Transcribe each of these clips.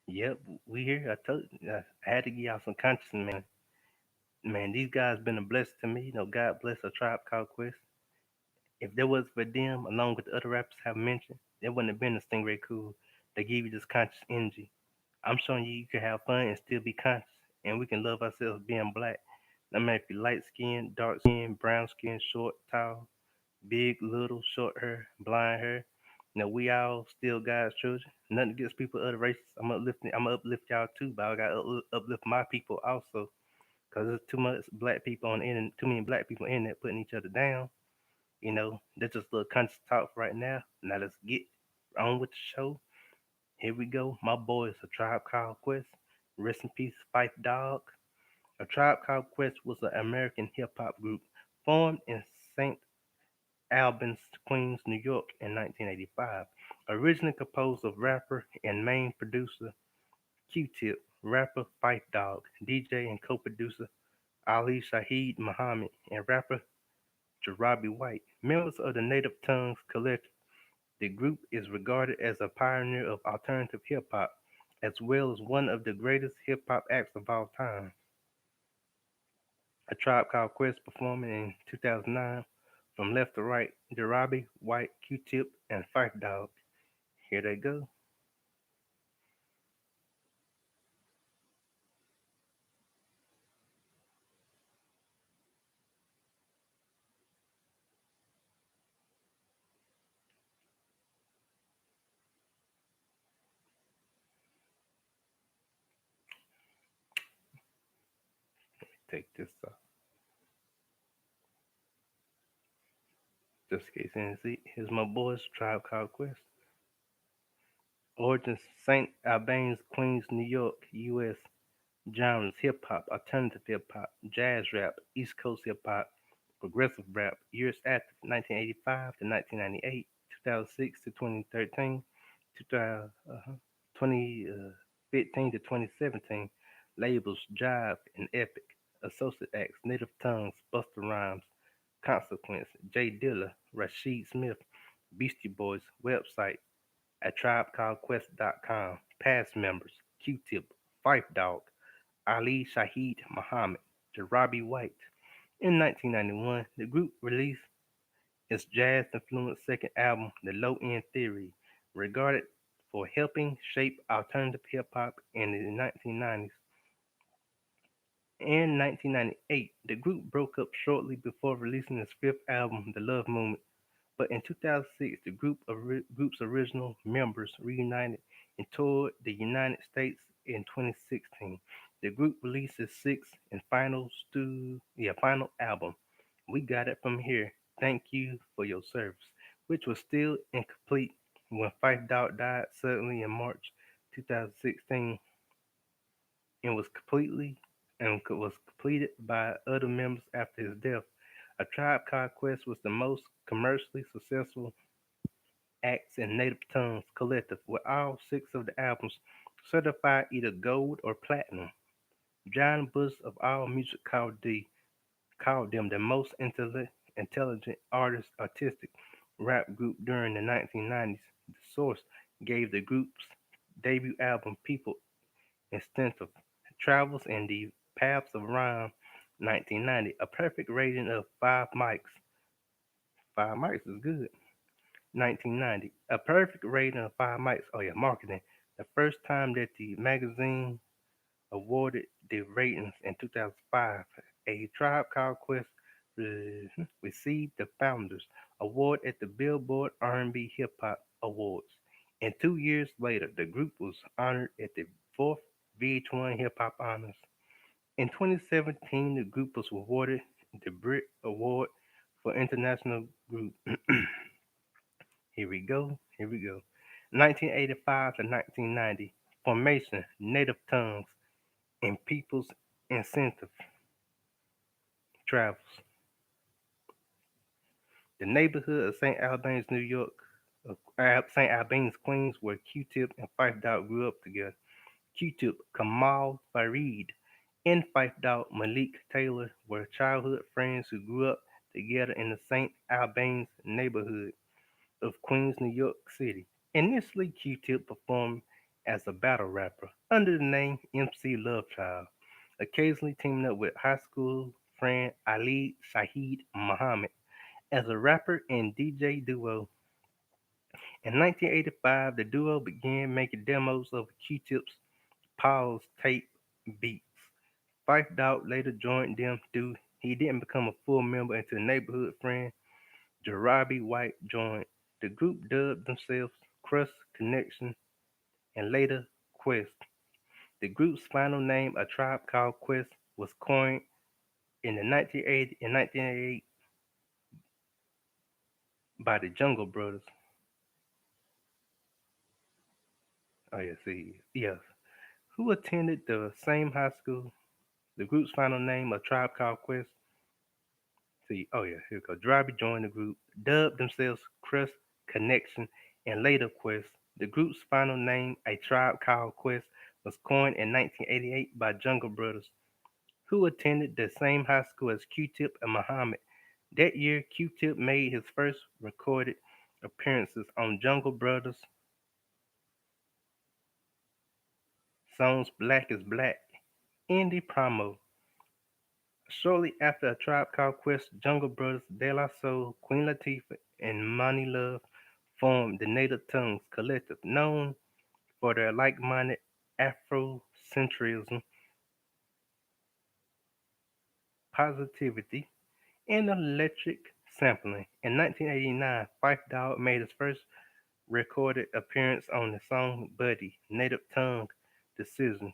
Yep, we here. I had to give y'all some conscience, man. Man, these guys been a blessing to me. God bless a tribe called Quest. If there was for them, along with the other rappers I've mentioned, there wouldn't have been a Stingray Cool. They give you this conscious energy. I'm showing you can have fun and still be conscious, and we can love ourselves being black. No matter if you're light skinned, dark skinned, brown skinned, short, tall, big, little, short hair, blind hair. We all still God's children. Nothing against people of other races. I'm gonna uplift y'all too, but I gotta uplift my people also. Cause there's too much black people on the internet, too many black people in there putting each other down. That's just a little conscious talk right now. Now let's get on with the show. Here we go. My boys, a tribe called Quest. Rest in peace, Fife Dog. A Tribe Called Quest was an American hip hop group formed in St. Albans, Queens, New York in 1985. Originally composed of rapper and main producer Q-Tip, rapper Fife Dog, DJ and co-producer Ali Shaheed Muhammad, and rapper Jarabi White. Members of the Native Tongues Collective, the group is regarded as a pioneer of alternative hip hop, as well as one of the greatest hip hop acts of all time. A Tribe Called Quest performing in 2009 from left to right, Jarabi, White, Q-Tip, and Fife Dog. Here they go. Take this off. Just in case you didn't see. Here's my boys, Tribe Called Quest. Origins St. Albans, Queens, New York, U.S. Genres hip hop, alternative hip hop, jazz rap, East Coast hip hop, progressive rap. Years active 1985 to 1998, 2006 to 2013, 2015 to 2017. Labels Jive and Epic. Associate acts Native Tongues, Busta Rhymes, Consequence, Jay Dilla, Rashid Smith, Beastie Boys. Website at tribecalledquest.com. Past members Q-Tip, Fife Dog, Ali Shaheed Muhammad, Jarabi White. In 1991, the group released its jazz-influenced second album, The Low End Theory, regarded for helping shape alternative hip-hop in the 1990s. In 1998, the group broke up shortly before releasing its fifth album, The Love Movement. But in 2006, the group's original members reunited and toured the United States in 2016. The group released its sixth and final album, We Got It From Here. Thank you for your service, which was still incomplete when Fife Dog died suddenly in March 2016 and was completed by other members after his death. A Tribe Called Quest was the most commercially successful acts in Native Tongues Collective, with all six of the albums certified either gold or platinum. John Bush of All Music called them the most intelligent artistic rap group during the 1990s. The source gave the group's debut album People Instinctive Travels in the Paths of Rhyme 1990 a perfect rating of 5 mics. 5 mics is good. 1990. A perfect rating of 5 mics. Oh, yeah, marketing. The first time that the magazine awarded the ratings in 2005, a Tribe Called Quest received the Founders Award at the Billboard R&B Hip Hop Awards. And 2 years later, the group was honored at the fourth VH1 Hip Hop Honors. In 2017, the group was awarded the Brit Award for International Group. Here we go. Here we go. 1985 to 1990. Formation, Native Tongues, and People's Incentive Travels. The neighborhood of St. Albans, New York, St. Albans, Queens, where Q-Tip and Fife Dog grew up together. Q-Tip, Kamal Fareed, and Fife Dog Malik Taylor were childhood friends who grew up together in the St. Albans neighborhood of Queens, New York City. Initially, Q-Tip performed as a battle rapper under the name MC Love Child, occasionally teaming up with high school friend Ali Shaheed Muhammad as a rapper and DJ duo. In 1985, the duo began making demos of Q-Tip's Paul's tape beats. Fife Dog later joined them, though he didn't become a full member until neighborhood friend Jarabi White joined. The group dubbed themselves Crust Connection and later Quest. The group's final name, A Tribe Called Quest, was coined in the 1980 and 1988 by the Jungle Brothers. Oh yeah, see, yes, who attended the same high school. The group's final name, A Tribe Called Quest. See, oh yeah, here we go. Jarabi joined the group, dubbed themselves Crust Connection and later Quest. The group's final name, A Tribe Called Quest, was coined in 1988 by Jungle Brothers, who attended the same high school as Q-Tip and Muhammad. That year, Q-Tip made his first recorded appearances on Jungle Brothers' songs Black is Black, Indie Promo. Shortly after A Tribe Called Quest, Jungle Brothers, De La Soul, Queen Latifah, and Money Love formed the Native Tongues Collective, known for their like-minded Afrocentrism, positivity, and electric sampling. In 1989, Phife Dawg made his first recorded appearance on the song Buddy, Native Tongue Decision,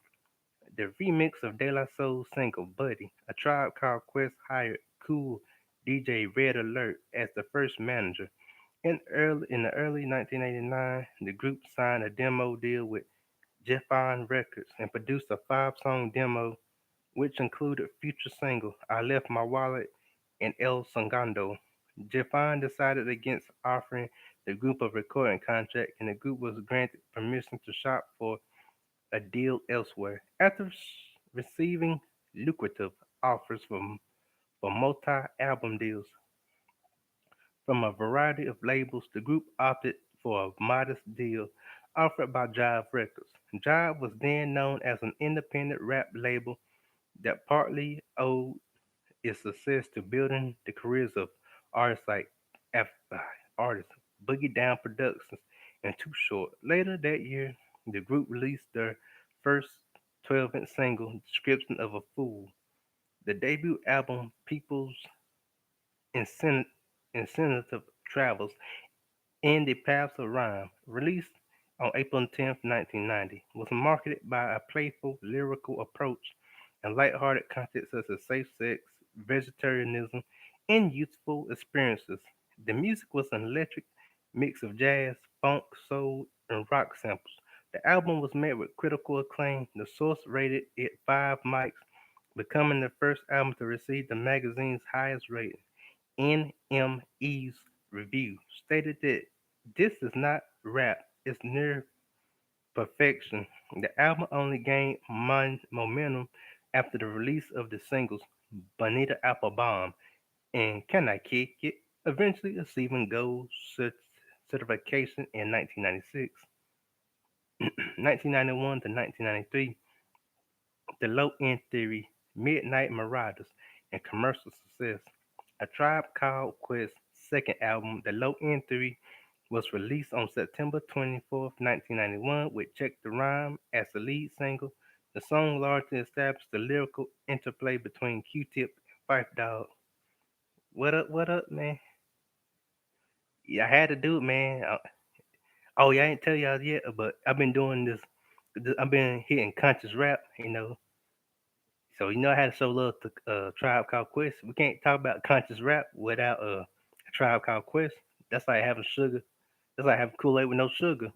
the remix of De La Soul's single Buddy. A Tribe Called Quest hired Cool DJ Red Alert as the first manager. In the early 1989, the group signed a demo deal with Geffen Records and produced a five-song demo which included future single I Left My Wallet and El Segundo. Geffen decided against offering the group a recording contract, and the group was granted permission to shop for a deal elsewhere. After receiving lucrative offers for multi-album deals from a variety of labels, the group opted for a modest deal offered by Jive Records. Jive was then known as an independent rap label that partly owed its success to building the careers of artists like F- uh, artists Boogie Down Productions and Too Short. Later that year, the group released their first 12-inch single, Description of a Fool. The debut album, People's Incen- Incentive Travels, in the Paths of Rhyme, released on April 10th, 1990, was marketed by a playful lyrical approach and lighthearted content such as safe sex, vegetarianism, and youthful experiences. The music was an electric mix of jazz, funk, soul, and rock samples. The album was met with critical acclaim. The source rated it 5 mics, becoming the first album to receive the magazine's highest rating. NME's review stated that this is not rap, it's near perfection. The album only gained momentum after the release of the singles Bonita Applebomb and Can I Kick It, eventually achieving gold certification in 1996. 1991 to 1993, The Low End Theory, Midnight Marauders, and commercial success. A Tribe Called Quest's second album, The Low End Theory, was released on September 24th, 1991, with Check the Rhyme as the lead single. The song largely established the lyrical interplay between Q-Tip and Phife Dawg. What up, man? Yeah, I had to do it, man. Oh, yeah, I ain't tell y'all yet, but I've been doing this. I've been hitting conscious rap. So I had to show love to Tribe Called Quest. We can't talk about conscious rap without a Tribe Called Quest. That's like having sugar. That's like having Kool Aid with no sugar.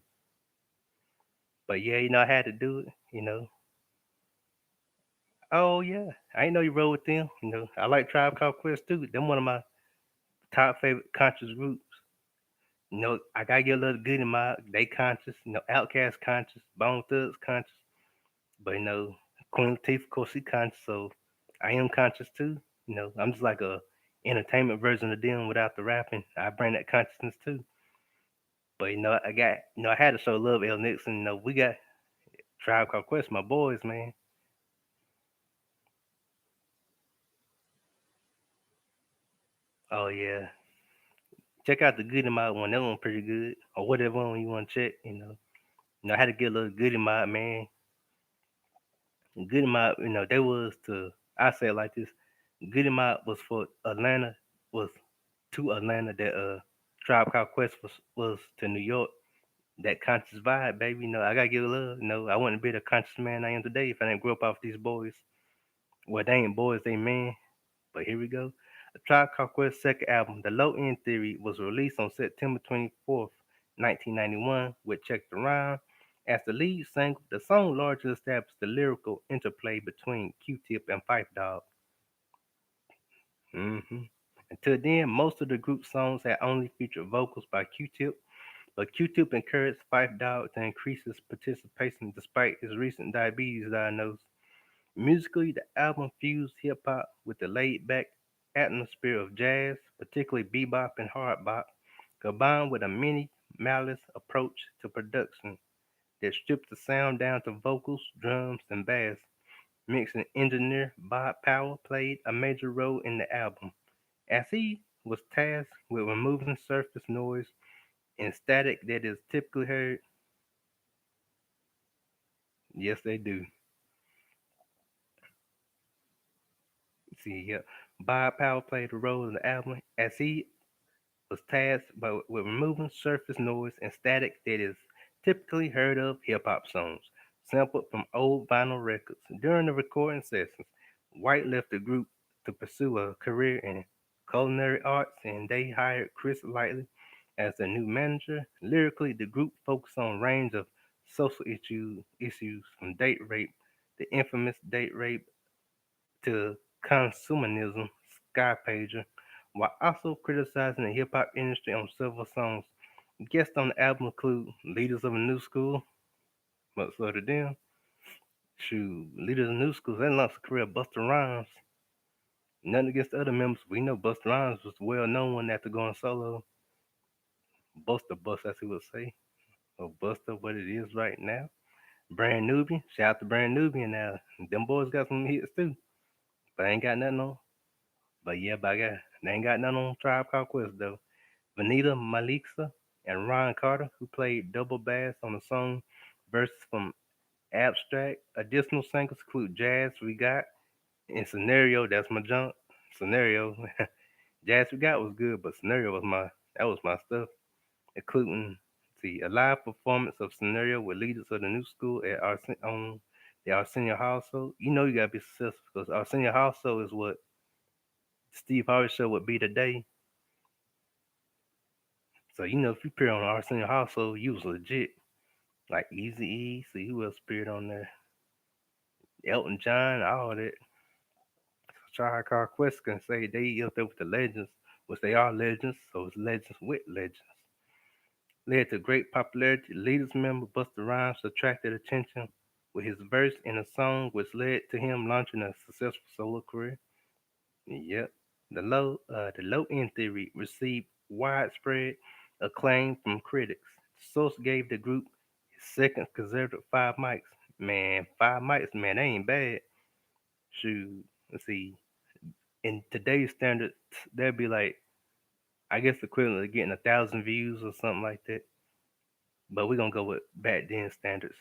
But yeah, I had to do it. Oh yeah, I ain't know you roll with them. I like Tribe Called Quest too. Them one of my top favorite conscious groups. I gotta get a little good in my they conscious. Outcast conscious, Bone Thugs conscious. But Queen Latifah, of course, she conscious, so I am conscious too. I'm just like a entertainment version of them without the rapping. I bring that consciousness too. But I had to show love, L Nixon. We got. Tribe Called Quest, my boys, man. Oh yeah, check out the Goody Mob one. That one pretty good, or whatever one you want to check. I had to get a little Goody Mob, man. Goody Mob, they was to. I say it like this: Goody Mob was for Atlanta, was to Atlanta that Tribe Called Quest was to New York. That conscious vibe, baby. I gotta give love. I wouldn't be the conscious man I am today if I didn't grow up off these boys. Well, they ain't boys, they men. But here we go. A Tribe Called Quest's second album, The Low End Theory, was released on September 24th, 1991, with Check the Rhyme as the lead single. The song largely established the lyrical interplay between Q-Tip and Phife Dawg. hmm Until then, most of the group's songs had only featured vocals by Q-Tip, but Q-Tip encouraged Phife Dawg to increase his participation despite his recent diabetes diagnosis. Musically, the album fused hip hop with the laid back atmosphere of jazz, particularly bebop and hard bop, combined with a minimalist approach to production that stripped the sound down to vocals, drums, and bass. Mixing engineer Bob Powell played a major role in the album, as he was tasked with removing surface noise and static that is typically heard. Yes, they do. See, yeah. Bob Powell played a role in the album as he was tasked with removing surface noise and static that is typically heard of hip hop songs, sampled from old vinyl records. During the recording sessions, White left the group to pursue a career in culinary arts, and they hired Chris Lightley as their new manager. Lyrically, the group focused on a range of social issues from date rape, the infamous date rape, to consumerism, Sky Pager, while also criticizing the hip hop industry on several songs. Guests on the album include Leaders of a New School, much so to them. Shoot, Leaders of a New School, they launched a career of Busta Rhymes. Nothing against the other members. We know Busta Rhymes was the well known one after going solo. Busta Bust, as he would say. Or Busta, what it is right now. Brand Nubian, shout out to Brand Nubian now. Them boys got some hits too. But I ain't got nothing on. But yeah, they ain't got nothing on Tribe Called Quest though. Vanita Malixa and Ron Carter, who played double bass on the song verses from Abstract. Additional singles include Jazz We Got and Scenario, that's my junk. Scenario. Jazz We Got was good, but Scenario was my stuff. Including a live performance of Scenario with leaders of the new school at on the Arsenio household. You know you gotta be successful because Arsenio household is what Steve Harvey show would be today. So if you appear on Arsenio household, you was legit. Like Easy E, see who else appeared on there? Elton John, all that. Tribe Called Quest can say they up there with the legends, which they are legends, so it's legends with legends. Led to great popularity, Leaders member Busta Rhymes attracted attention with his verse in a song which led to him launching a successful solo career. Yep. The low end theory received widespread acclaim from critics. The source gave the group its second consecutive five mics. Man, five mics, man, they ain't bad. Shoot, let's see. In today's standards, that'd be like, I guess, equivalent to getting 1,000 views or something like that. But we're gonna go with back then standards.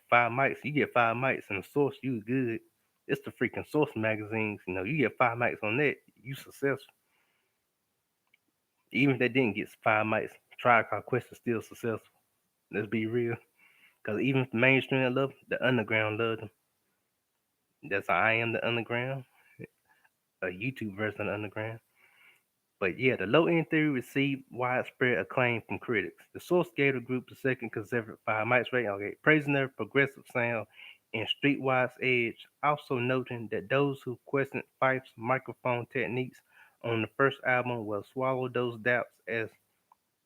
Five mics, you get five mics, and the source, you good. It's the freaking source magazines. You get five mics on that, you successful. Even if they didn't get five mics, Tribe Called Quest is still successful. Let's be real. Because even if the mainstream love the underground loved them. That's how I am the underground, a YouTube version of the underground. But yeah, the low end theory received widespread acclaim from critics. The source gave the group the second consecutive five mics rating, okay, praising their progressive sound and streetwise edge, also noting that those who questioned Fife's microphone techniques on the first album will swallow those doubts as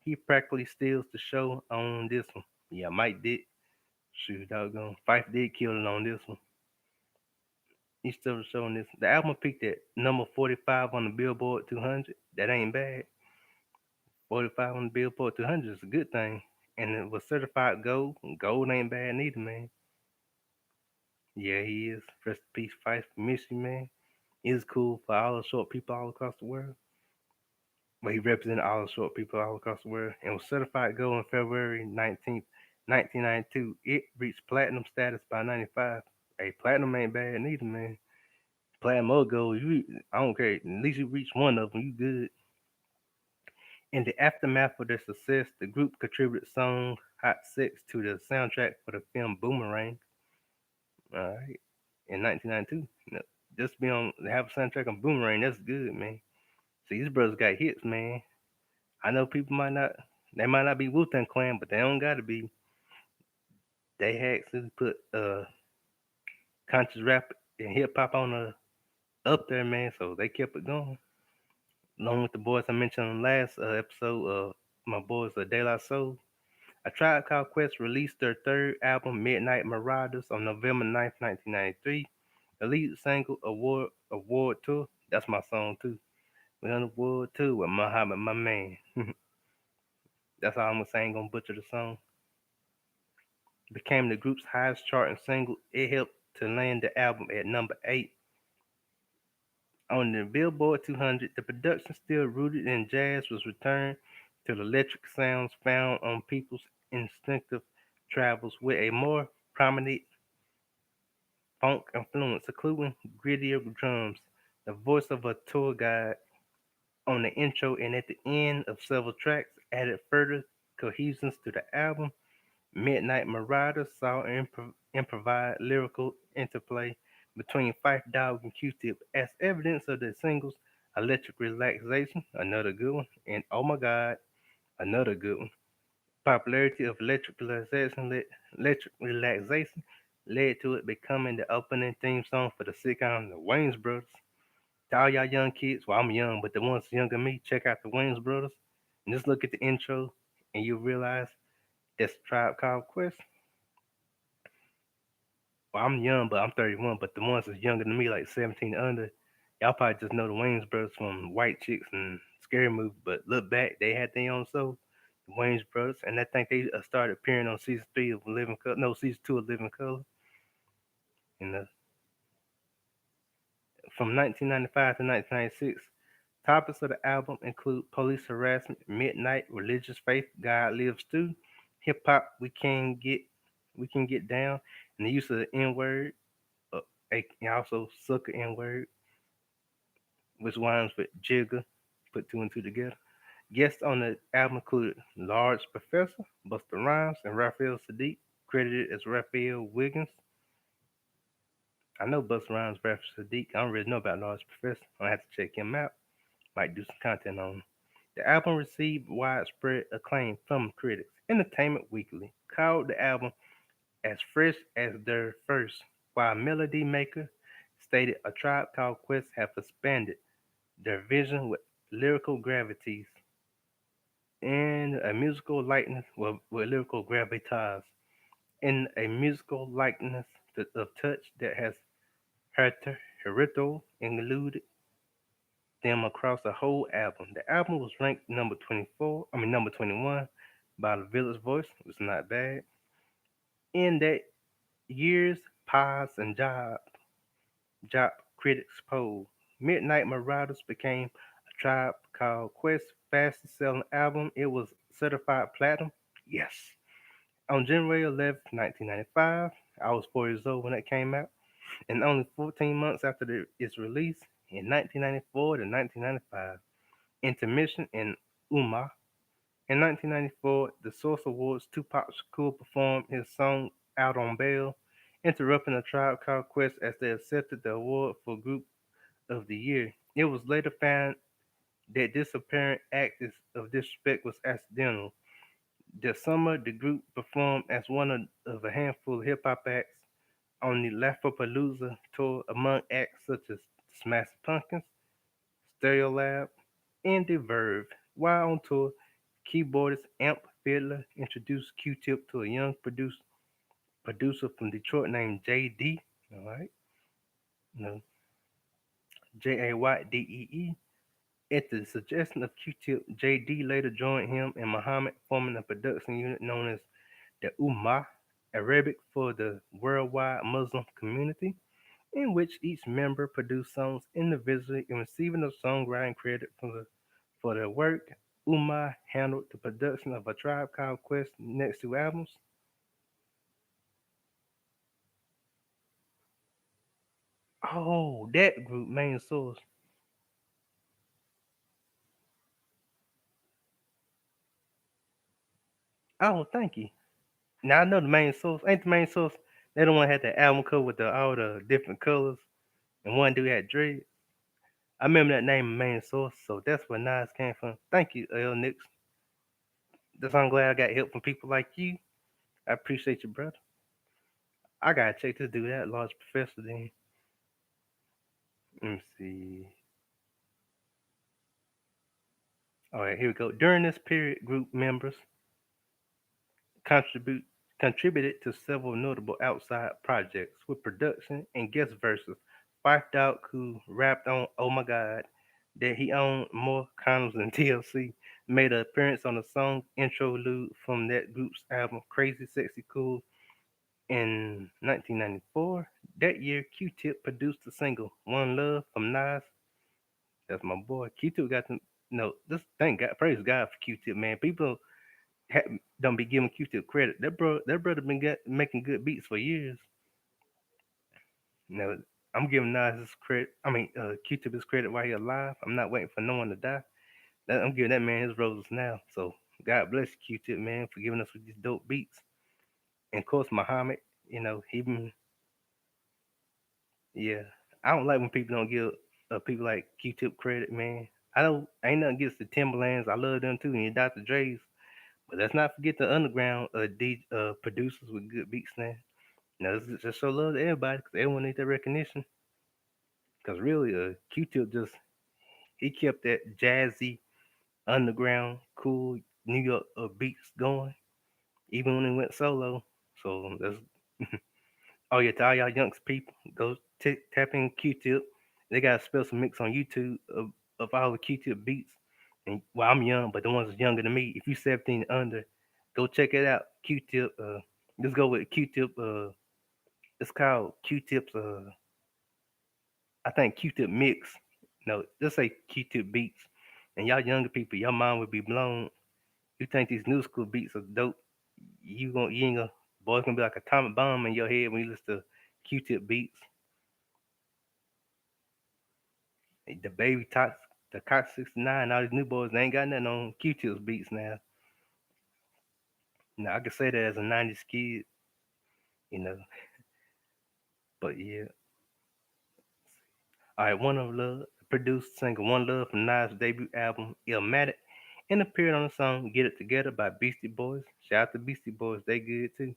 he practically steals the show on this one. Yeah, Mike did. Shoot, doggone. Fife did kill it on this one. He still the show on this. The album peaked at number 45 on the Billboard 200. That ain't bad. 45 on the Billboard 200 is a good thing. And it was certified gold. Gold ain't bad neither, man. Yeah, he is. Rest in peace, Fife. Miss you, man. It's cool for all the short people all across the world. But he represented all the short people all across the world and was certified gold on February 19th, 1992. It reached platinum status by 95. Hey, platinum ain't bad neither, man. Platinum or gold, I don't care. At least you reach one of them, you good. In the aftermath of their success, the group contributed song Hot Sex to the soundtrack for the film Boomerang. All right. In 1992. Just be on have a soundtrack on Boomerang, that's good, man. See, these brothers got hits, man. I know people they might not be Wu Tang Clan, but they don't gotta be. They actually put conscious rap and hip hop on up there, man. So they kept it going. Along with the boys I mentioned on the last episode of my boys, De La Soul. A Tribe Called Quest released their third album, Midnight Marauders, on November 9th, 1993. The lead single, Award Tour, that's my song too. We on the Award Tour with Muhammad, my man. That's all I'm gonna say, I ain't gonna butcher the song. Became the group's highest charting single. It helped to land the album at number 8 on the Billboard 200. The production, still rooted in jazz, was returned to the electric sounds found on people's instinctive travels with a more prominent funk influence, including grittier drums, the voice of a tour guide on the intro and at the end of several tracks added further cohesion to the album. Midnight Marauders saw improvised lyrical interplay between Fife Dog and Q-Tip as evidence of the singles Electric Relaxation, another good one, and Oh My God, another good one. Popularity of Electric Relaxation led to it becoming the opening theme song for the sitcom The Wayans Brothers. To all y'all young kids, well, I'm young, but the ones younger than me, check out The Wayans Brothers and just look at the intro, and you realize that's a Tribe Called Quest. Well, I'm young, but I'm 31. But the ones that's younger than me, like 17 under, y'all probably just know the Wayans Brothers from White Chicks and Scary Movie. But look back, they had their own show, the Wayans Brothers, and I think they started appearing on season 3 of Living Color, no, season 2 of Living Color. And from 1995 to 1996, topics of the album include police harassment, midnight, religious faith, God lives too, hip hop, we can get down, and the use of the N word, uh, and also sucker N word, which rhymes with Jigger, put two and two together. Guests on the album included Large Professor, Busta Rhymes, and Raphael Sadiq, credited as Raphael Wiggins. I know Busta Rhymes, Raphael Sadiq. I don't really know about Large Professor. I have to check him out. Might do some content on him. The album received widespread acclaim from critics. Entertainment Weekly called the album as fresh as their first, while Melody Maker stated A Tribe Called Quest have expanded their vision with lyrical gravities and a musical likeness with lyrical gravitas and a musical likeness of touch that has Herito included them across the whole album. The album was ranked number 21 by the Village Voice, which is not bad. In that year's Paz and Job Critics poll, Midnight Marauders became a Tribe Called Quest fastest selling album. It was certified platinum. Yes. On January 11th, 1995, I was 4 years old when it came out, and only 14 months after its release, in 1994 to 1995, Intermission and Uma. In 1994, the Source Awards, Tupac Shakur performed his song Out on Bail, interrupting a Tribe Called Quest as they accepted the award for Group of the Year. It was later found that this apparent act of disrespect was accidental. That summer, the group performed as one of a handful of hip hop acts on the Lafapalooza tour, among acts such as Smashing Pumpkins, Stereolab, and The Verve. While on tour, keyboardist Amp Fiddler introduced Q-Tip to a young producer from Detroit named J.D. All right, no, Jaydee. At the suggestion of Q-Tip, J.D. later joined him and Muhammad, forming a production unit known as the Ummah. Arabic for the worldwide Muslim community, in which each member produced songs individually and receiving the songwriting credit for their work. Umar handled the production of A Tribe Called Quest next two albums. Oh, that group, Main Source. Oh, thank you. Now I know the Main Source. Ain't the Main Source? They the one had the album cover with all the different colors, and one dude had dread. I remember that name, Main Source, so that's where Nas came from. Thank you, L. Nix. That's I'm glad I got help from people like you. I appreciate you, brother. I gotta check this dude out, Large Professor. Then let me see. All right, here we go. During this period, group members contribute contributed to several notable outside projects with production and guest verses. Fife Dog, who rapped on "Oh My God," that he owned more condoms than TLC, made an appearance on the song interlude from that group's album "Crazy Sexy Cool" in 1994. That year, Q-Tip produced the single "One Love" from Nas. That's my boy. Q-Tip got to no. Just thank God, praise God for Q-Tip, man. People don't be giving Q-Tip credit. That brother been making good beats for years. Now I'm giving Nas his credit. I mean, Q-Tip his credit while he alive. I'm not waiting for no one to die. I'm giving that man his roses now. So God bless you, Q-Tip, man, for giving us with these dope beats. And of course, Muhammad. He been yeah. I don't like when people don't give people like Q-Tip credit, man. I don't ain't nothing against the Timberlands. I love them too, and your Dr. Dre's. But let's not forget the underground producers with good beats now. Now, this is just show love to everybody because everyone needs that recognition. Because really, Q-Tip just he kept that jazzy, underground, cool New York beats going, even when he went solo. So that's oh yeah, to all y'all youngs people, go tap in Q-Tip. They got a special mix on YouTube of all the Q-Tip beats. And well, I'm young, but the ones that's younger than me, if you 17 and under, go check it out. Q-Tip. Let's go with Q-Tip. It's called Q-Tip's. I think Q-Tip mix. No, just say Q-Tip beats. And y'all younger people, your mind would be blown. You think these new school beats are dope? You ain't gonna boy, it's gonna be like a atomic bomb in your head when you listen to Q-Tip beats. The baby tots, the Cox 69, all these new boys, they ain't got nothing on Q-Tip's beats now. Now I can say that as a '90s kid, you know. But yeah, all right, One of Love produced single One Love from Nas' debut album Illmatic and appeared on the song Get It Together by Beastie Boys. Shout out to Beastie Boys, they good too.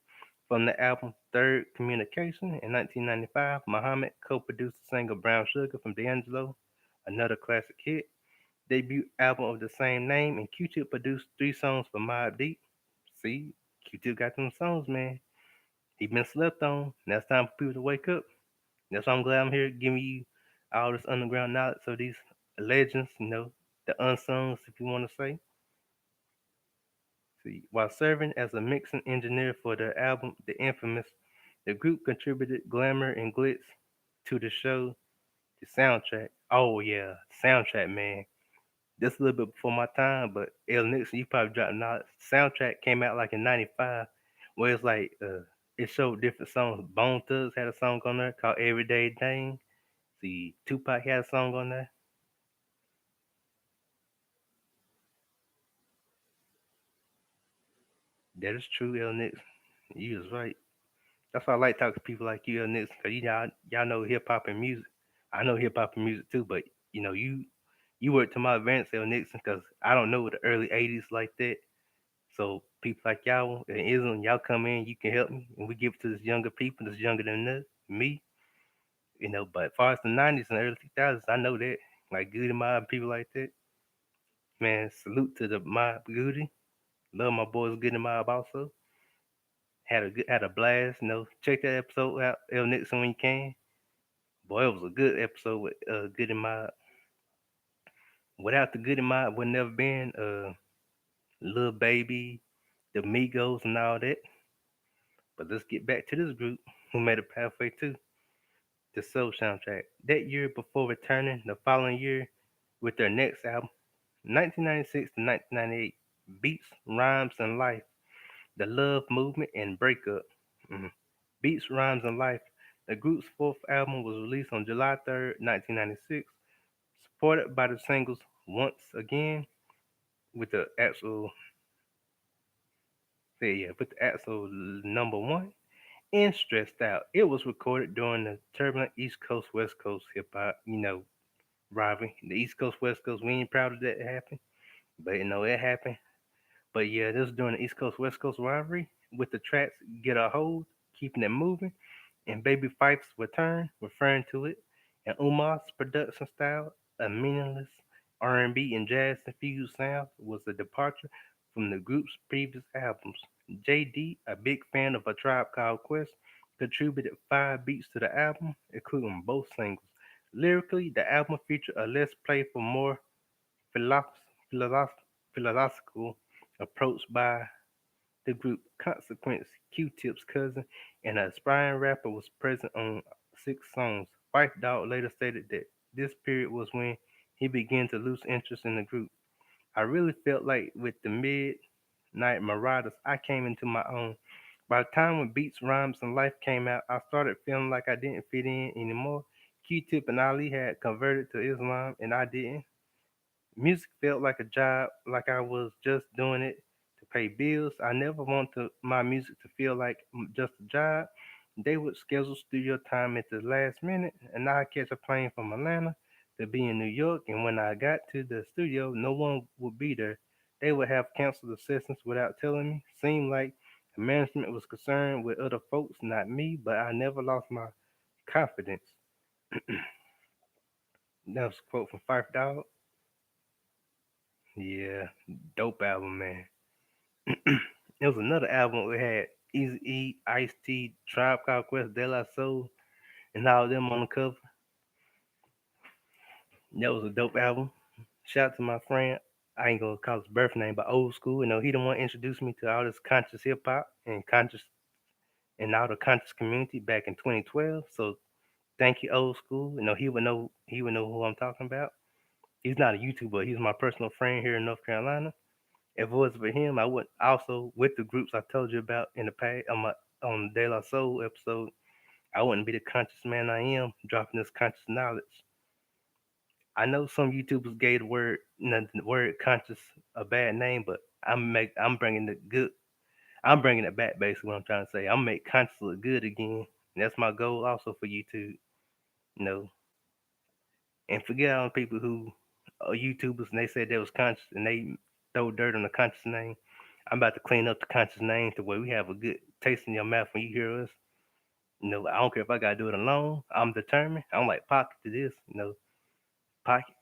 From the album Third Communication in 1995, Muhammad co-produced the single Brown Sugar from D'Angelo, another classic hit. Debut album of the same name, and Q-Tip produced three songs for Mobb Deep. See, Q-Tip got them songs, man. He been slept on. Now it's time for people to wake up. That's why I'm glad I'm here giving you all this underground knowledge of these legends, the unsungs, if you want to say. See, while serving as a mixing engineer for the album The Infamous, the group contributed glamour and glitz to the show, the soundtrack. Oh yeah, soundtrack, man. Just a little bit before my time, but L Nixon, you probably dropped knowledge. Soundtrack came out like in '95, where it's like it showed different songs. Bone Thugs had a song on there called Everyday Thing. See, Tupac had a song on there. That is true, L Nix. You was right. That's why I like talking to people like you, L Nix, because y'all know hip hop and music. I know hip hop and music too, but you work to my advantage, L Nixon, because I don't know the early '80s like that. So people like y'all and Islam, y'all come in, you can help me, and we give it to this younger people that's younger than us, me. But as far as the '90s and early 2000s, I know that like Goody Mob and people like that. Man, salute to the Mob Goody. Love my boys Goody Mob also. Had a blast. Check that episode out, El Nixon when you can. Boy, it was a good episode with Goody Mob. Without the Goody Mob, would never been Lil Baby, the Migos, and all that. But let's get back to this group who made it halfway to the Soul soundtrack. That year before returning the following year with their next album, 1996 to 1998, Beats, Rhymes, and Life, The Love Movement, and Breakup. Mhm. Beats, Rhymes, and Life. The group's fourth album was released on July 3rd, 1996, supported by the singles Once Again with the actual, yeah, with the actual number one and Stressed Out. It was recorded during the turbulent East Coast West Coast hip hop, rivalry. The East Coast West Coast, we ain't proud of that it happened, but it happened. But yeah, this was during the East Coast West Coast rivalry with the tracks Get a Hold, Keeping It Moving, and Baby Fife's Return, referring to it, and Umar's production style, a meaningless R&B and jazz infused sound, was a departure from the group's previous albums. JD, a big fan of A Tribe Called Quest, contributed 5 beats to the album, including both singles. Lyrically, the album featured a less playful, more philosoph- philosoph- philosophical approach by the group Consequence, Q-Tip's cousin, and an aspiring rapper was present on 6 songs. Fife Dawg later stated that this period was when he began to lose interest in the group. I really felt like with the Midnight Marauders, I came into my own. By the time when Beats, Rhymes, and Life came out, I started feeling like I didn't fit in anymore. Q-Tip and Ali had converted to Islam, and I didn't. Music felt like a job, like I was just doing it to pay bills. I never wanted my music to feel like just a job. They would schedule studio time at the last minute, and I'd catch a plane from Atlanta to be in New York. And when I got to the studio, no one would be there. They would have canceled the sessions without telling me. Seemed like the management was concerned with other folks, not me, but I never lost my confidence. That was a quote from Fife Dog. Yeah, dope album, man. It was another album we had Easy E, Ice T, Tribe Called Quest, De La Soul, and all them on the cover. That was a dope album. Shout out to my friend. I ain't gonna call his birth name, but old school. He the one introduced me to all this conscious hip hop and all the conscious community back in 2012. So thank you, old school. He would know who I'm talking about. He's not a YouTuber. He's my personal friend here in North Carolina. If it was for him, I would also with the groups I told you about in the past on De La Soul episode. I wouldn't be the conscious man I am, dropping this conscious knowledge. I know some YouTubers gave the word conscious a bad name, but I'm bringing the good. I'm bringing it back. Basically, what I'm trying to say, I'm make conscious look good again. And that's my goal also for YouTube. You know, and forget all the people who are YouTubers and they said they was conscious and they throw dirt on the conscious name. I'm about to clean up the conscious name to where we have a good taste in your mouth when you hear us. I don't care if I gotta do it alone. I'm determined. I'm like Pocket to this. Pocket.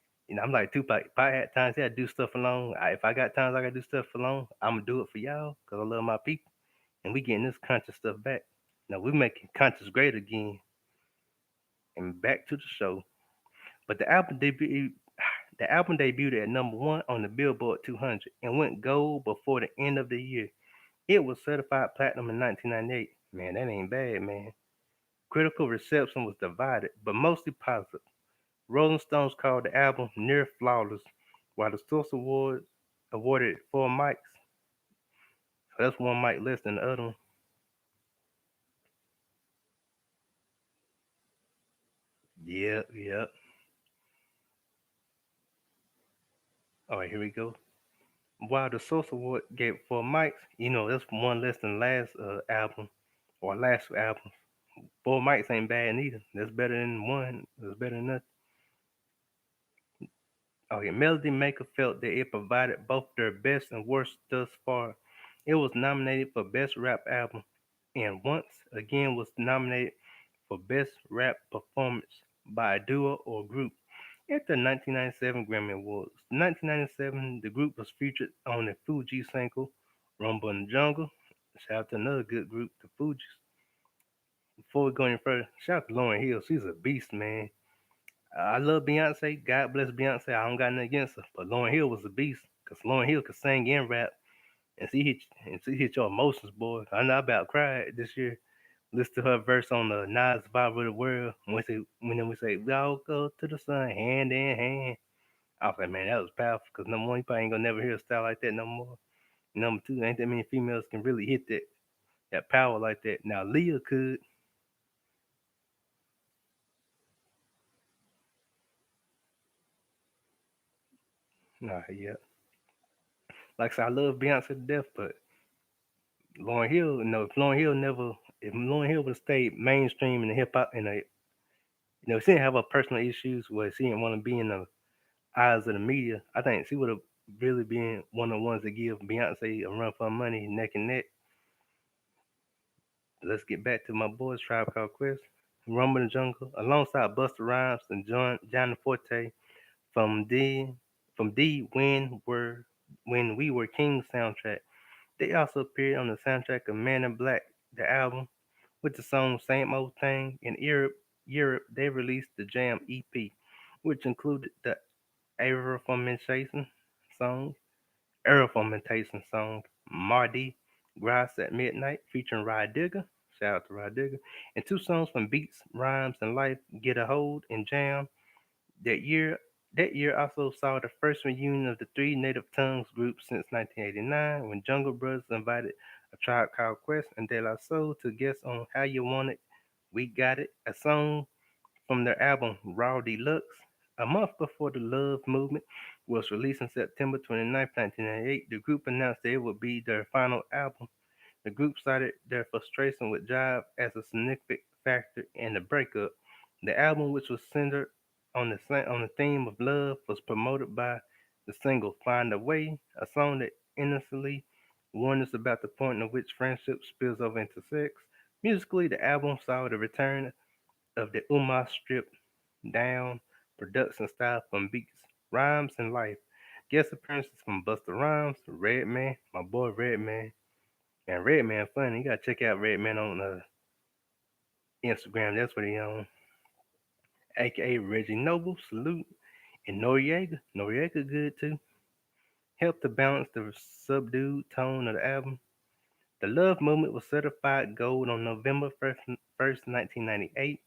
I'm like Tupac. Pocket had times he had to do stuff alone. If I got times I gotta do stuff alone, I'm gonna do it for y'all because I love my people. And we getting this conscious stuff back. We making conscious great again. And back to the show. But the album debuted at number one on the Billboard 200 and went gold before the end of the year. It was certified platinum in 1998. Man, that ain't bad, man. Critical reception was divided, but mostly positive. Rolling Stones called the album near flawless, while the Source Awards awarded it 4 mics. So that's 1 mic less than the other one. Yeah, yeah. All right, here we go. While the Source Award gave 4 mics, that's one less than last album or last album. 4 mics ain't bad neither. That's better than one. That's better than nothing. Okay, Melody Maker felt that it provided both their best and worst thus far. It was nominated for Best Rap Album and once again was nominated for Best Rap Performance by a duo or group at the 1997 Grammy Awards. In 1997, the group was featured on the Fuji single Rumble in the Jungle. Shout out to another good group, the Fugees. Before we go any further, shout out to Lauren Hill. She's a beast, man. I love Beyonce. God bless Beyonce. I don't got nothing against her. But Lauren Hill was a beast because Lauren Hill could sing and rap. and see hit your emotions, boy. I know I about cried this year. Listen to her verse on the Nas Vibe of the World when we say we all go to the sun hand in hand. I was like, man, that was powerful. Cause number one, you probably ain't gonna never hear a style like that no more. Number two, ain't that many females can really hit that power like that. Now Leah could. Nah, yeah. Like I said, I love Beyonce to death, but Lauryn Hill, no, if Lauryn Hill would have stayed mainstream in the hip hop, she didn't have her personal issues where she didn't want to be in the eyes of the media. I think she would have really been one of the ones that give Beyonce a run for her money, neck and neck. Let's get back to my boys, Tribe Called Quest, Rumble in the Jungle, alongside Busta Rhymes and John Forte from the When We Were Kings soundtrack. They also appeared on the soundtrack of Man in Black, the album, with the song Same Old Thing. In Europe, they released the Jam EP, which included the Aerofermentation song, song, Mardi Gras at Midnight, featuring Rod Digger. Shout out to Rod Digger. And two songs from Beats, Rhymes, and Life, Get a Hold and Jam. That year, that year also saw the first reunion of the three Native Tongues groups since 1989, when Jungle Brothers invited a Tribe Called Quest and De La Soul to guest on How You Want It, We Got It, a song from their album Raw Deluxe. A month before the Love Movement was released on September 29, 1998, the group announced that it would be their final album. The group cited their frustration with Jive as a significant factor in the breakup. The album, which was centered on the theme of love, was promoted by the single "Find a Way," a song that innocently warns about the point at which friendship spills over into sex. Musically, the album saw the return of the Umar stripped down production style from Beats, Rhymes, and Life. Guest appearances from Busta Rhymes, Redman, my boy Redman, and Redman funny. You gotta check out Redman on Instagram. That's what he on. AKA Reggie Noble, salute, and Noriega. Noriega good too. Helped to balance the subdued tone of the album. The Love Movement was certified gold on November 1st, 1998,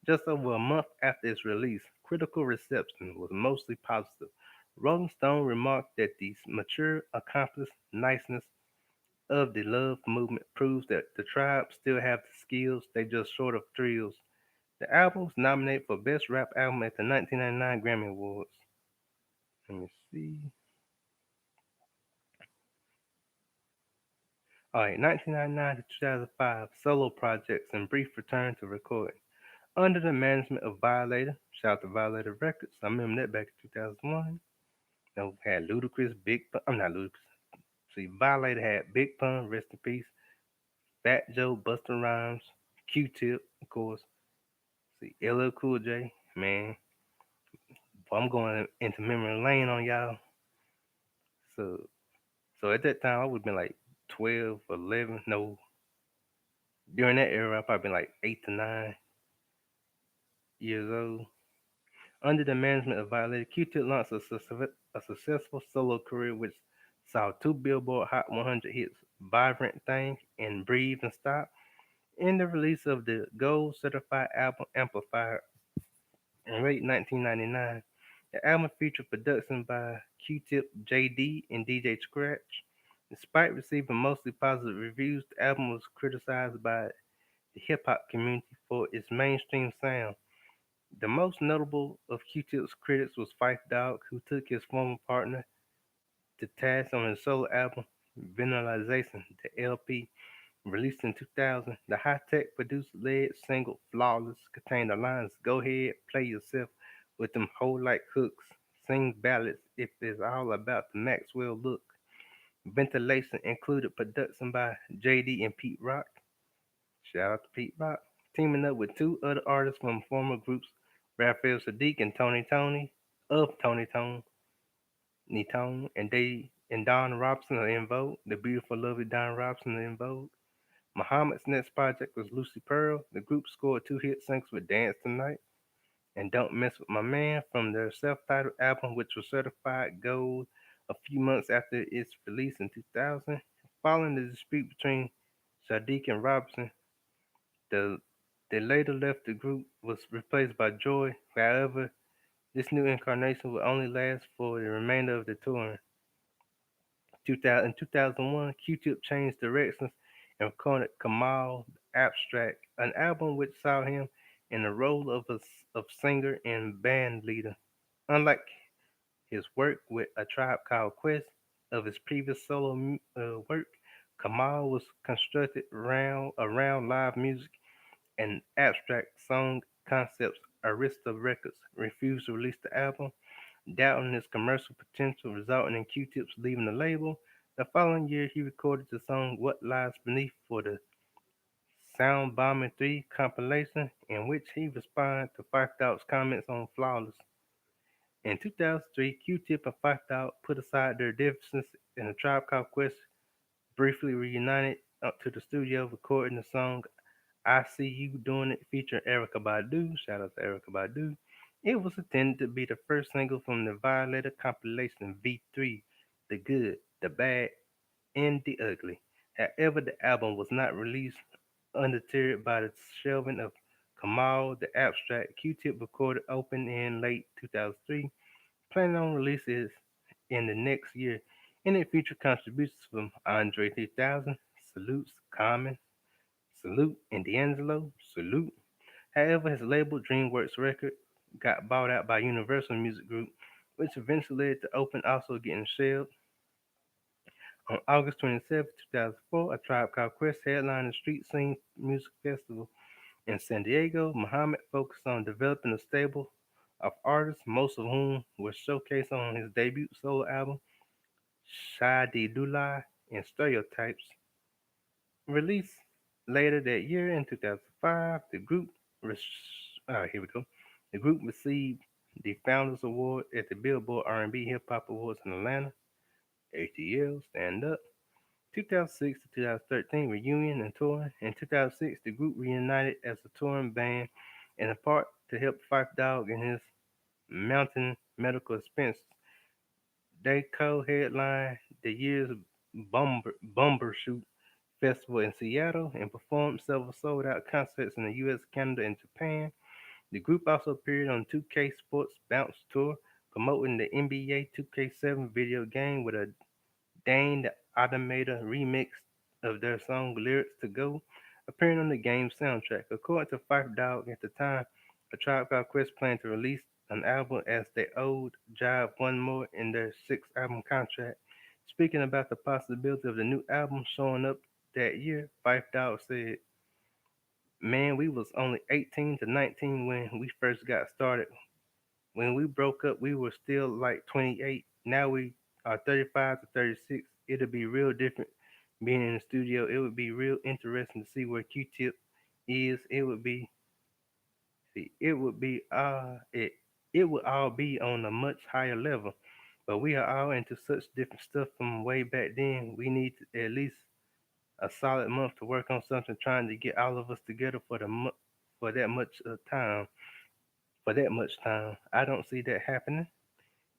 just over a month after its release. Critical reception was mostly positive. Rolling Stone remarked that the mature, accomplished niceness of the Love Movement proves that the tribe still have the skills, they just short of thrills. The album was nominated for Best Rap Album at the 1999 Grammy Awards. Let me see. All right, 1999 to 2005, solo projects and brief return to recording. Under the management of Violator, shout out to Violator Records. I remember that back in 2001. Now we had Ludacris, Big Pun. I'm not Ludacris. See, Violator had Big Pun, rest in peace. Fat Joe, Busta Rhymes, Q-Tip, of course. See, LL Cool J, man. I'm going into memory lane on y'all. So, so at that time, I would have been like 12, 11. No, during that era, I probably been like 8 to 9 years old. Under the management of Violator, Q-Tip launched a successful solo career which saw two Billboard Hot 100 hits, Vibrant Thing and Breathe and Stop, and the release of the gold certified album Amplifier in late 1999. The album featured production by Q-Tip, JD, and DJ Scratch. Despite receiving mostly positive reviews, the album was criticized by the hip hop community for its mainstream sound. The most notable of Q-Tip's critics was Phife Dawg, who took his former partner to task on his solo album Venalization, the LP. Released in 2000, the high-tech producer-led single "Flawless" contained the lines "Go ahead, play yourself with them whole-like hooks, sing ballads if it's all about the Maxwell look." Ventilation included production by JD and Pete Rock. Shout out to Pete Rock. Teaming up with two other artists from former groups, Raphael Sadiq and Tony Tony of Tony Tone, Tone, and Don Robson are in vogue. The beautiful, lovely Don Robson are in vogue. Muhammad's next project was Lucy Pearl. The group scored two hit singles with Dance Tonight and Don't Mess With My Man from their self-titled album, which was certified gold a few months after its release in 2000. Following the dispute between Sadiq and Robinson, the the later left the group was replaced by Joy. However, this new incarnation would only last for the remainder of the tour. 2000, in 2001, Q-Tip changed directions and recorded Kamal Abstract, an album which saw him in the role of singer and band leader. Unlike his work with A Tribe Called Quest of his previous solo work, Kamal was constructed around live music and abstract song concepts. Arista Records refused to release the album, doubting its commercial potential, resulting in Q-Tip's leaving the label. The following year, he recorded the song "What Lies Beneath" for the Sound Bombing 3 compilation, in which he responded to Phife Dawg's comments on Flawless. In 2003, Q-Tip and Phife Dawg put aside their differences and the Tribe Called Quest briefly reunited up to the studio, recording the song "I See You Doing It" featuring Erykah Badu. Shout out to Erykah Badu. It was intended to be the first single from the Violator compilation V3, The Good, The Bad, and The Ugly. However, the album was not released. Undeterred by the shelving of Kamal the Abstract, Q-Tip recorded Open in late 2003, planning on releases in the next year, and it featured contributions from Andre 3000, Salutes, Common, Salute, and D'Angelo, Salute. However, his label DreamWorks Record got bought out by Universal Music Group, which eventually led to Open also getting shelved. On August 27, 2004, A Tribe Called Quest headlined the Street Scene Music Festival in San Diego. Muhammad focused on developing a stable of artists, most of whom were showcased on his debut solo album, Shadi Dulai and Stereotypes. Released later that year in 2005, here we go. The group received the Founders Award at the Billboard R&B Hip Hop Awards in Atlanta. ATL, Stand Up. 2006 to 2013 reunion and touring. In 2006, the group reunited as a touring band in a part to help Phife Dawg in his mountain medical expenses. They co-headlined the year's Bumbershoot Festival in Seattle and performed several sold-out concerts in the U.S., Canada, and Japan. The group also appeared on 2K Sports Bounce Tour, promoting the NBA 2K7 video game with a Dane the Automator remix of their song "Lyrics to Go," appearing on the game's soundtrack. According to Phife Dawg at the time, A Tribe Called Quest planned to release an album as they owed Jive one more in their sixth album contract. Speaking about the possibility of the new album showing up that year, Phife Dawg said, "Man, we was only 18 to 19 when we first got started. When we broke up, we were still like 28. Now we are 35 to 36. It'll be real different being in the studio. It would be real interesting to see where Q-Tip is. It would be it would all be on a much higher level. But we are all into such different stuff from way back then. We need at least a solid month to work on something, trying to get all of us together for that much time. For that much time, I don't see that happening."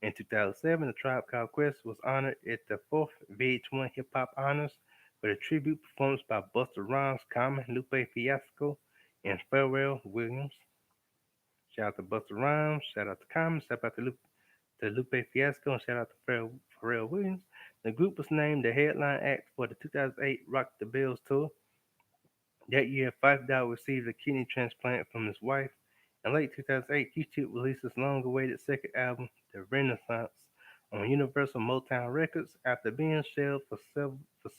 In 2007, the Tribe Called Quest was honored at the fourth VH1 Hip Hop Honors with a tribute performance by Busta Rhymes, Common, Lupe Fiasco, and Pharrell Williams. Shout out to Busta Rhymes, shout out to Common, shout out to Lupe Fiasco, and shout out to Pharrell Williams. The group was named the headline act for the 2008 Rock the Bells tour. That year, Phife Dawg received a kidney transplant from his wife. In late 2008, Q-Tip released his long-awaited second album, The Renaissance, on Universal Motown Records. After being shelved for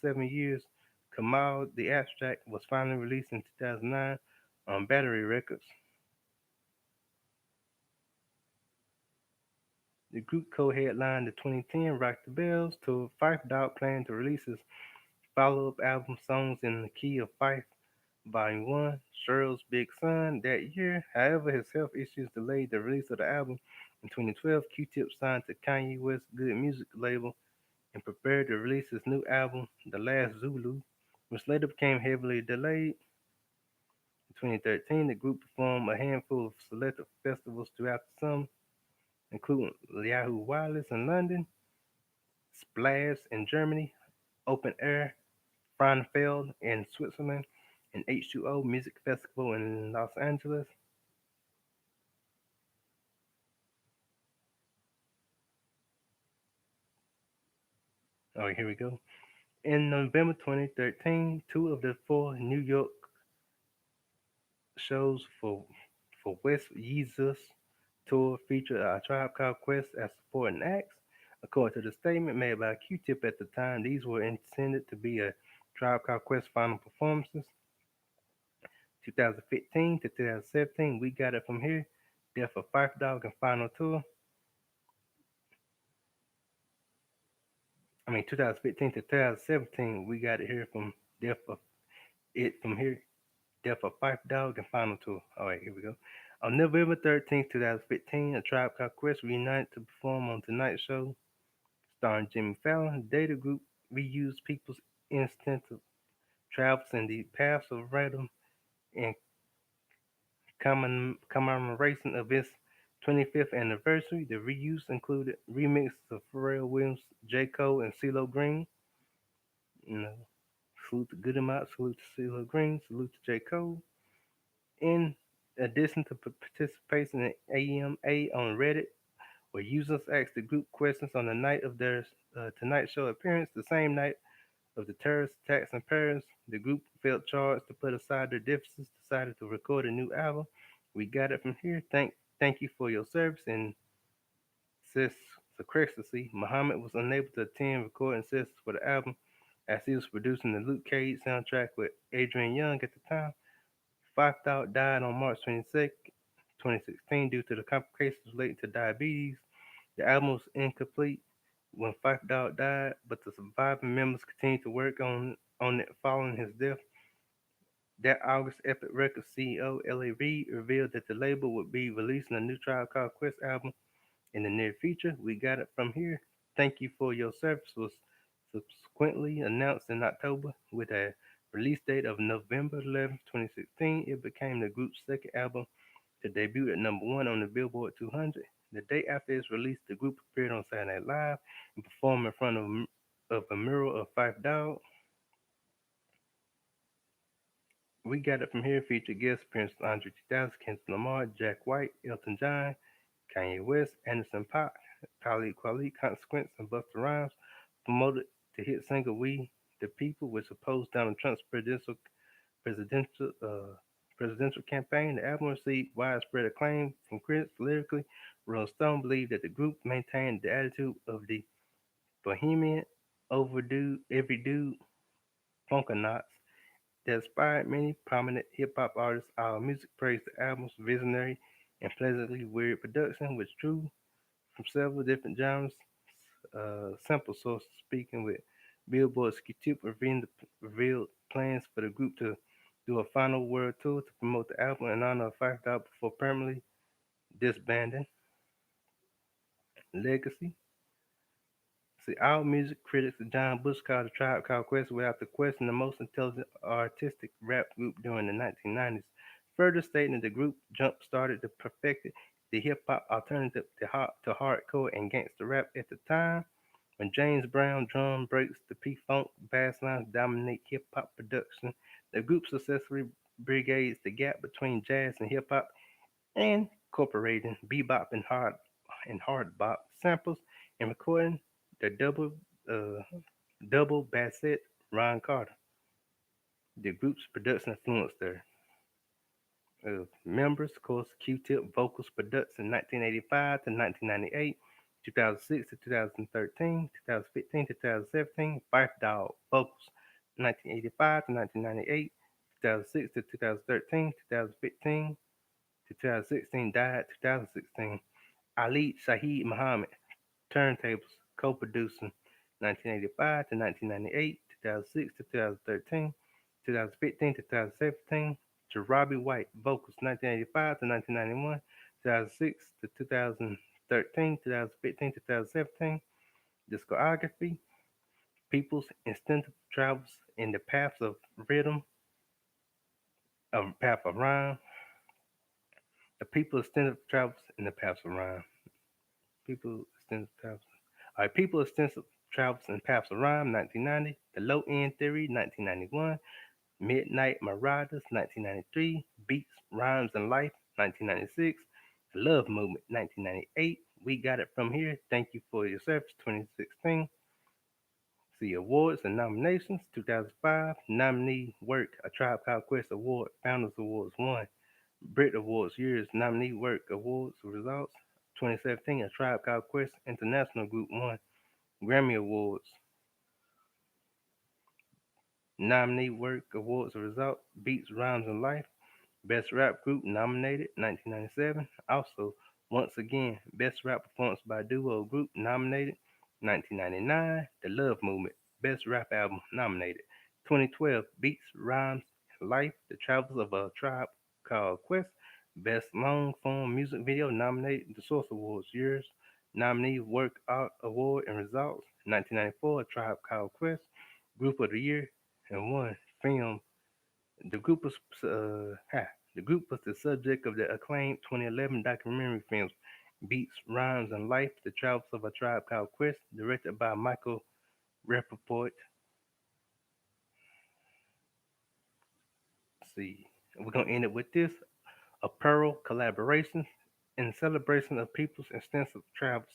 7 years, Kamal the Abstract was finally released in 2009 on Battery Records. The group co-headlined the 2010 Rock the Bells tour. Phife Dawg planned to release his follow-up album, Songs in the Key of Phife, Volume 1, Cheryl's Big Son, that year. However, his health issues delayed the release of the album. In 2012, Q-Tip signed to Kanye West's Good Music label and prepared to release his new album, The Last Zulu, which later became heavily delayed. In 2013, the group performed a handful of selected festivals throughout the summer, including Yahoo Wireless in London, Splash in Germany, Open Air Frauenfeld in Switzerland, and H2O Music Festival in Los Angeles. All right, here we go. In November 2013, two of the four New York shows for West Yeezus tour featured a Tribe Called Quest as supporting acts. According to the statement made by Q-Tip at the time, these were intended to be a Tribe Called Quest final performances. 2015 to 2017, We Got It From Here, Death of Five Dog and Final Tour. I mean, 2015 to 2017, We Got It Here from Death of It From Here, Death of Five Dog and Final Tour. All right, here we go. On November 13th, 2015, a Tribe Called Quest reunited to perform on Tonight Show, starring Jimmy Fallon. The data group reused people's instinctive travels in the paths of random in commemoration of its 25th anniversary. The reuse included remixes of Pharrell Williams, J. Cole, and CeeLo Green. You know, salute to Good Amount, salute to CeeLo Green, salute to J. Cole. In addition to participating in AMA on Reddit, where users asked the group questions on the night of their Tonight Show appearance, the same night of the terrorist attacks in Paris, the group felt charged to put aside their differences, decided to record a new album. We got it from here. Thank you for your service and says Secrecy. Muhammad was unable to attend recording sessions for the album as he was producing the Luke Cage soundtrack with Adrian Young at the time. Five Dog died on March 22nd, 2016 due to the complications related to diabetes. The album was incomplete when Fife Dog died, but the surviving members continued to work on it following his death. That August, Epic Records CEO L.A. Reid revealed that the label would be releasing a new Tribe Called Quest album in the near future. We got it from here. Thank you for your service was subsequently announced in October with a release date of November 11th, 2016. It became the group's second album to debut at number one on the Billboard 200. The day after its release, the group appeared on Saturday Night Live and performed in front of a mural of Fife Dog. We Got It From Here featured guest appearances Andre 3000, Kendrick Lamar, Jack White, Elton John, Kanye West, Anderson .Paak, Talib Kweli, Consequence, and Busta Rhymes. Promoted the hit single "We the People," which opposed Donald Trump's presidential uh, presidential campaign. The album received widespread acclaim from critics. Lyrically, Rolling Stone believed that the group maintained the attitude of the bohemian, overdue, every dude, funkernauts that inspired many prominent hip hop artists. Our music praised the album's visionary and pleasantly weird production, which drew from several different genres. Sample sources speaking with Billboard's Q-Tip revealed plans for the group to do a final world tour to promote the album in honor of Five Dog before permanently disbanding. Legacy. See, all music critics John Bush called the Tribe Called Quest without the question the most intelligent artistic rap group during the 1990s. Further stating that the group jump started to perfect the hip hop alternative to hardcore and gangster rap at the time. When James Brown drum breaks, the P-Funk bass lines dominate hip hop production. The group successfully brigades the gap between jazz and hip hop, incorporating bebop and hard bop samples and recording the uh, double bassette Ron Carter. The group's production influenced their members, of course, Q-Tip vocals production 1985 to 1998, 2006 to 2013, 2015 to 2017, Fife Dog vocals 1985 to 1998, 2006 to 2013, 2015 to 2016, died 2016. Ali Shaheed Muhammad, Turntables, co-producing 1985 to 1998, 2006 to 2013, 2015 to 2017. Jarabi White, vocals 1985 to 1991, 2006 to 2013, 2015 to 2017. Discography, People's Instinctive Travels in the Paths of Rhythm, Path of Rhyme. The People's Instinctive Travels in the Paths of Rhyme. People Extensive Travels. All right, People Extensive Travels and Paths of Rhyme, 1990. The Low End Theory, 1991. Midnight Marauders, 1993. Beats, Rhymes, and Life, 1996. The Love Movement, 1998. We Got It From Here, Thank You For Your Service, 2016. See awards and nominations, 2005. Nominee Work, A Tribe Called Quest Award, Founders Awards 1. Brit Awards Years, Nominee Work Awards Results, 2017. A Tribe Called Quest International Group 1. Grammy Awards, Nominee Work Awards Result, Beats, Rhymes, and Life. Best Rap Group nominated 1997. Also, once again, Best Rap Performance by Duo Group nominated 1999. The Love Movement, Best Rap Album nominated 2012. Beats, Rhymes, and Life, The Travels of a Tribe Called Quest. Best Long Form Music Video nominated The Source Awards Years. Nominee Work Art Award and Results 1994. A Tribe Called Quest. Group of the Year and one film. The group was the group was the subject of the acclaimed 2011 documentary films Beats, Rhymes, and Life: The Travels of a Tribe Called Quest, directed by Michael Rappaport. Let's see, we're gonna end it with this: a Pearl collaboration in celebration of people's extensive travels.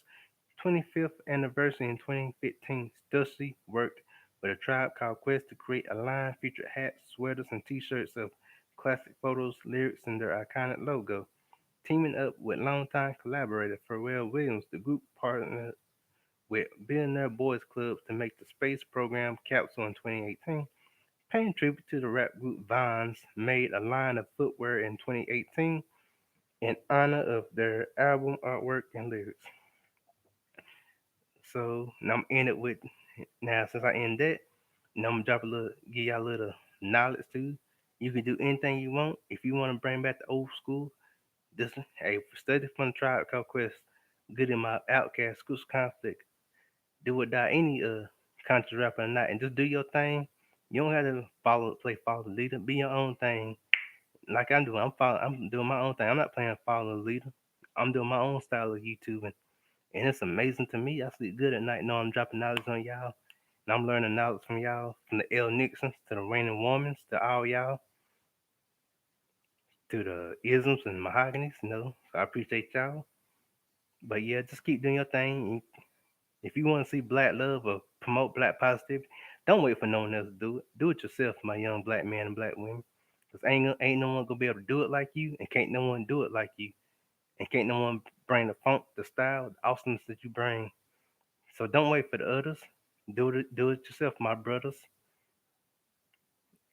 25th anniversary in 2015, Stussy worked with a tribe called Quest to create a line featuring hats, sweaters, and t-shirts of classic photos, lyrics, and their iconic logo. Teaming up with longtime collaborator Pharrell Williams, the group partnered with Billionaire Boys Clubs to make the space program capsule in 2018. Paying tribute to the rap group Vines, made a line of footwear in 2018 in honor of their album artwork and lyrics. So now I'm in it with now since I end that, now I'm gonna drop a little, give y'all a little knowledge too. You can do anything you want. If you want to bring back the old school, this hey, study from the tribe called Quest, good in my outcast, school conflict, do or die any conscious rapper or not, and just do your thing. You don't have to follow the leader. Be your own thing. Like I'm doing, I'm doing my own thing. I'm not playing follow the leader. I'm doing my own style of YouTubing. And it's amazing to me. I sleep good at night knowing I'm dropping knowledge on y'all. And I'm learning knowledge from y'all, from the L Nixons to the Raining Warmans to all y'all, to the isms and mahoganies. So I appreciate y'all. But yeah, just keep doing your thing. If you want to see black love or promote black positivity, don't wait for no one else to do it. Do it yourself, my young black men and black women. Cause ain't no one gonna be able to do it like you, and can't no one do it like you, and can't no one bring the funk, the style, the awesomeness that you bring. So don't wait for the others. Do it yourself, my brothers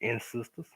and sisters.